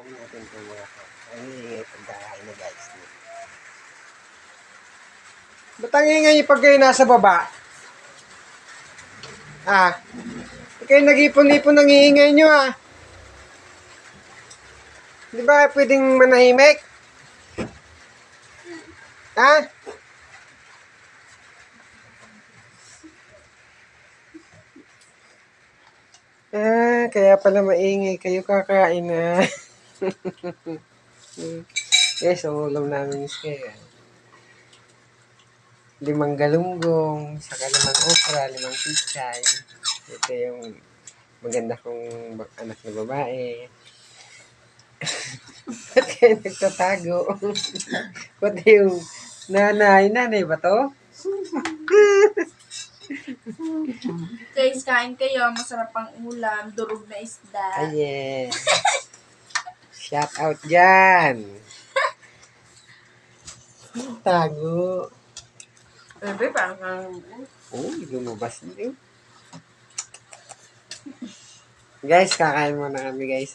Tingnan natin itong mga ang ingay pagkakain na guys. Ba't ang ingay pag kayo nasa baba? Kayo nag-ipon-ipon ng iingay nyo Di ba pwedeng manahimik? Kaya pala maingay kayo kakain Guys, ang ulam namin is kaya 5 galunggong, saka 5 okra, 5 pichay. Ito yung maganda kong anak na babae. Ba't kayo nagtatago? Pati yung nanay ba to? Guys, kain kayo. Masarap ang ulam. Durog na isda. Ay, yeah. Shout out dyan. Tago. Bebe, parang Lumabas din. Guys, kakain muna kami guys